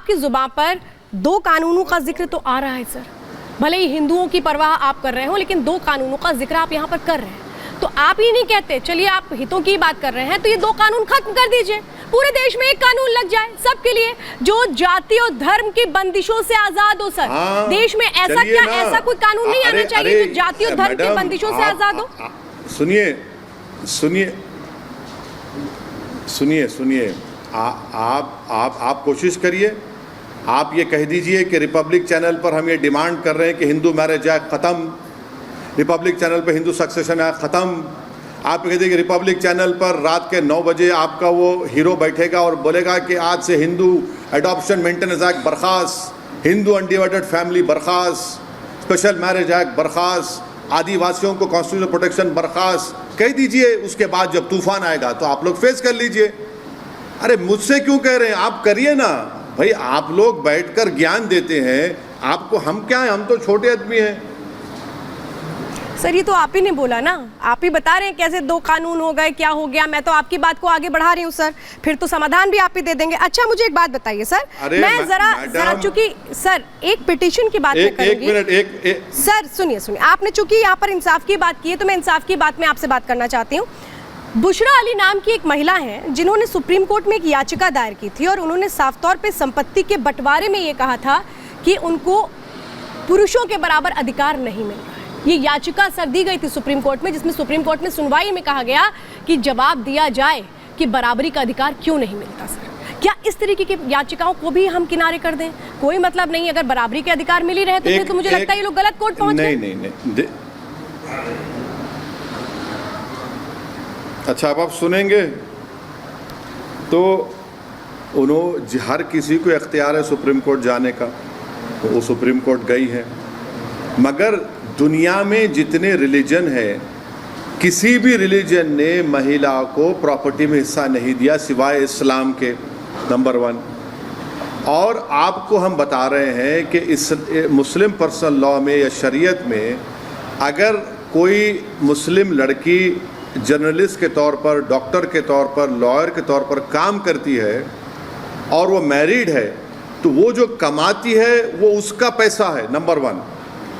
आपकी जुबान पर 2 कानूनों का जिक्र तो आ रहा है सर, भले ही हिंदुओं की परवाह आप कर रहे हो, लेकिन 2 कानूनों का जिक्र आप यहाँ पर कर रहे हैं। तो आप ही नहीं कहते, चलिए आप हितों की बात कर रहे हैं तो ये 2 कानून खत्म कर दीजिए, पूरे देश में एक कानून लग जाए सबके लिए, जो जाति और धर्म की बंदिशों से आजाद हो सर। देश में ऐसा क्या, ऐसा कोई कानून नहीं आना चाहिए जो जाति और धर्म की बंदिशों से आजाद हो? सुनिए सुनिए सुनिए सुनिए, आप कोशिश करिए, आप ये कह दीजिए कि रिपब्लिक चैनल पर हम ये डिमांड कर रहे हैं कि हिंदू मैरिज एक्ट खत्म, रिपब्लिक चैनल पर हिंदू सक्सेशन एक्ट खत्म। आप कह दीजिए कि रिपब्लिक चैनल पर रात के 9 बजे आपका वो हीरो बैठेगा और बोलेगा कि आज से हिंदू एडॉप्शन मेंटेनेंस एक्ट बर्खास्त, हिंदू अनडिवाइडेड फैमिली बर्खास्त, स्पेशल मैरिज एक्ट बर्खास्त, आदिवासियों को कॉन्स्टिट्यूशनल प्रोटेक्शन बर्खास्त कह दीजिए। उसके बाद जब तूफान आएगा तो आप लोग फेस कर लीजिए। अरे मुझसे क्यों कह रहे हैं, आप करिए ना भाई, आप लोग बैठकर ज्ञान देते हैं, आपको हम क्या हैं, हम तो छोटे आदमी हैं। सर ये तो आप ही ने बोला ना, आप ही बता रहे हैं कैसे 2 कानून हो गए, क्या हो गया। मैं तो आपकी बात को आगे बढ़ा रही हूँ सर, फिर तो समाधान भी आप ही दे देंगे। अच्छा मुझे एक बात बताइए सर, मैं जरा चूंकि सर एक पिटीशन की बात करूंगी। सर सुनिए, आपने चूंकि यहाँ पर इंसाफ की बात की है तो मैं इंसाफ की बात में आपसे बात करना चाहती हूँ। बुशरा अली नाम की एक महिला हैं जिन्होंने सुप्रीम कोर्ट में एक याचिका दायर की थी और उन्होंने साफ तौर पे संपत्ति के बंटवारे में ये कहा था कि उनको पुरुषों के बराबर अधिकार नहीं मिल रहा है। ये याचिका सर दी गई थी सुप्रीम कोर्ट में, जिसमें सुप्रीम कोर्ट में सुनवाई में कहा गया कि जवाब दिया जाए कि बराबरी का अधिकार क्यों नहीं मिलता। सर क्या इस तरीके की याचिकाओं को भी हम किनारे कर दें? कोई मतलब नहीं, अगर बराबरी के अधिकार मिल ही रहे तो फिर तो मुझे लगता है ये लोग गलत कोर्ट पहुंच गए। नहीं। अच्छा अब आप सुनेंगे तो उन्होंने हर किसी को इख्तियार है सुप्रीम कोर्ट जाने का, तो वो सुप्रीम कोर्ट गई है। मगर दुनिया में जितने रिलीजन है, किसी भी रिलीजन ने महिला को प्रॉपर्टी में हिस्सा नहीं दिया सिवाय इस्लाम के, नंबर 1। और आपको हम बता रहे हैं कि इस मुस्लिम पर्सनल लॉ में या शरीयत में अगर कोई मुस्लिम लड़की जर्नलिस्ट के तौर पर, डॉक्टर के तौर पर, लॉयर के तौर पर काम करती है और वो मैरिड है, तो वो जो कमाती है वो उसका पैसा है, नंबर 1।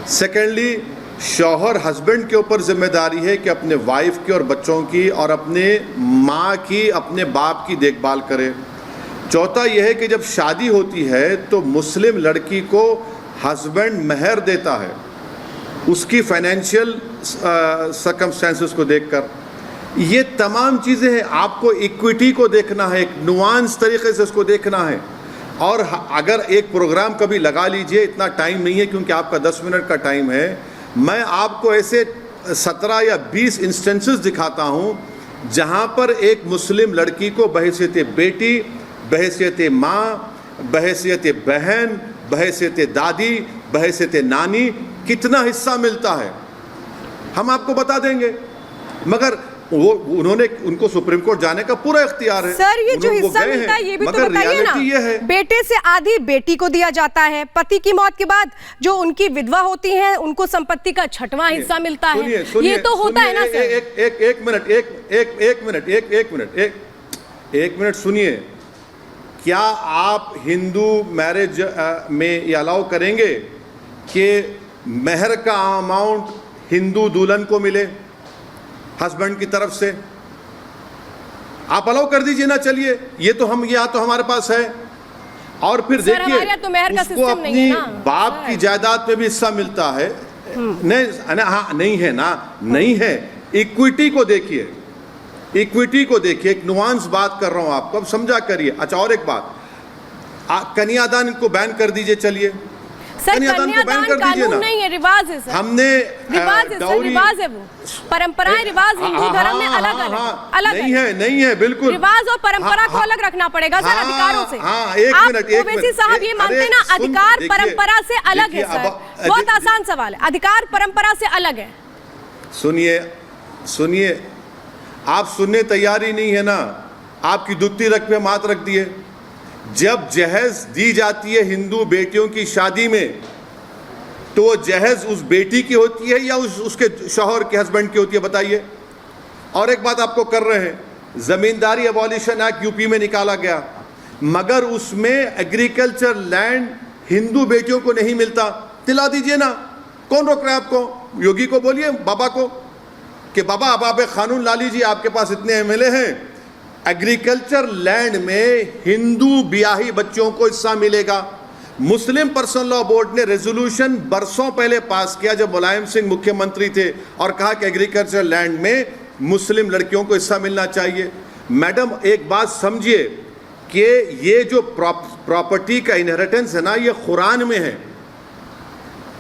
सेकेंडली, शौहर हस्बैंड के ऊपर जिम्मेदारी है कि अपने वाइफ की और बच्चों की और अपने माँ की, अपने बाप की देखभाल करे। चौथा यह है कि जब शादी होती है तो मुस्लिम लड़की को हस्बैंड मेहर देता है, उसकी फाइनेंशियल सर्कमस्टेंसेस को देखकर। ये तमाम चीज़ें हैं, आपको इक्विटी को देखना है, एक नुआंस तरीके से उसको देखना है। और अगर एक प्रोग्राम कभी लगा लीजिए, इतना टाइम नहीं है क्योंकि आपका 10 मिनट का टाइम है, मैं आपको ऐसे 17 या 20 इंस्टेंसेस दिखाता हूँ जहाँ पर एक मुस्लिम लड़की को बहैसियत बेटी, बहैसियत माँ, बहैसियत बहन, बहैसियत दादी, बहैसियत नानी कितना हिस्सा मिलता है, हम आपको बता देंगे। मगर वो उनको सुप्रीम कोर्ट जाने का पूरा इख्तियार है। सर ये जो हिस्सा मिलता है ये भी तो बताइए ना, बेटे से आधी बेटी को दिया जाता है, पति की मौत के बाद जो उनकी विधवा होती हैं उनको संपत्ति का 6वां हिस्सा मिलता है। ये तो होता है ना सर। एक मिनट सुनिए, क्या आप हिंदू मैरिज में ये अलाउ करेंगे कि मेहर का अमाउंट हिंदू दुल्हन को मिले हस्बैंड की तरफ से? आप अलाउ कर दीजिए ना, चलिए, ये तो हमारे पास है। और फिर देखिए तो उसको अपनी बाप की जायदाद में भी हिस्सा मिलता है। नहीं है ना, नहीं है। इक्विटी को देखिए, इक्विटी को देखिए, एक नुआंस बात कर रहा हूं आपको, अब समझा करिए। अच्छा और एक बात, कन्यादान को बैन कर दीजिए, चलिए कन्यादान को बैन कर दीजिए ना। नहीं है, रिवाज है सर, हमने रिवाज है, वो परंपराएं, रिवाज हिंदू धर्म में अलग नहीं है बिल्कुल। रिवाज और परंपरा को अलग रखना पड़ेगा सर अधिकारों से। एक मिनट साहब ये मानते हैं ना, अधिकार परंपरा से अलग है सर? बहुत आसान सवाल है, अधिकार परंपरा से अलग है। सुनिए, आप सुनने तैयार ही नहीं है ना, आपकी दुखती रख पे मात रख दिए। जब जहेज दी जाती है हिंदू बेटियों की शादी में, तो वो जहेज उस बेटी की होती है या उसके शौहर के हस्बैंड की होती है, बताइए। और एक बात आपको कर रहे हैं, जमींदारी अबॉलिशन एक्ट यूपी में निकाला गया, मगर उसमें एग्रीकल्चर लैंड हिंदू बेटियों को नहीं मिलता। दिला दीजिए ना, कौन रोक रहा है आपको? योगी को बोलिए, बाबा को, कि बाबा अब आप एक कानून ला लीजिए, आपके पास इतने एमएलए हैं, एग्रीकल्चर लैंड में हिंदू ब्याही बच्चों को हिस्सा मिलेगा। मुस्लिम पर्सनल लॉ बोर्ड ने रेजोल्यूशन बरसों पहले पास किया जब मुलायम सिंह मुख्यमंत्री थे, और कहा कि एग्रीकल्चर लैंड में मुस्लिम लड़कियों को हिस्सा मिलना चाहिए। मैडम एक बात समझिए कि ये जो प्रॉपर्टी का इनहेरिटेंस है ना, ये कुरान में है,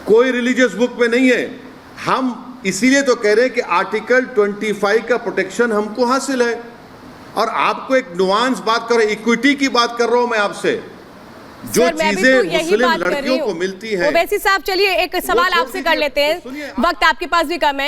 कोई रिलीजियस बुक में नहीं है। हम इसीलिए तो कह रहे हैं कि आर्टिकल 25 का प्रोटेक्शन हमको हासिल है। और आपको एक नुआंस बात कर रहे, इक्विटी की बात कर रहा हूं मैं आपसे, जो चीजें मुस्लिम लड़कियों को मिलती हैं। ओवैसी साहब, चलिए एक सवाल आपसे कर लेते हैं, वक्त आपके पास भी कम है।